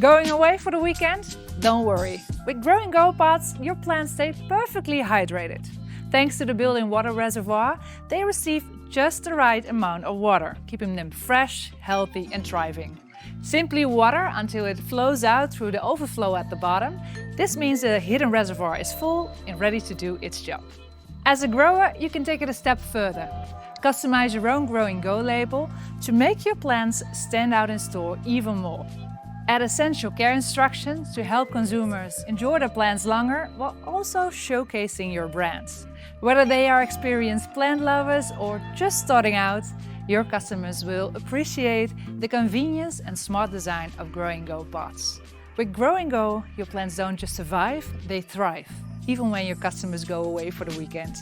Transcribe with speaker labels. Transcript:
Speaker 1: Going away for the weekend? Don't worry. With Grow&Go pots, your plants stay perfectly hydrated. Thanks to the built-in water reservoir, they receive just the right amount of water, keeping them fresh, healthy and thriving. Simply water until it flows out through the overflow at the bottom. This means the hidden reservoir is full and ready to do its job. As a grower, you can take it a step further. Customize your own Grow&Go label to make your plants stand out in store even more. Add essential care instructions to help consumers enjoy their plants longer while also showcasing your brands. Whether they are experienced plant lovers or just starting out, your customers will appreciate the convenience and smart design of Grow&Go pots. With Grow&Go, your plants don't just survive, they thrive, even when your customers go away for the weekend.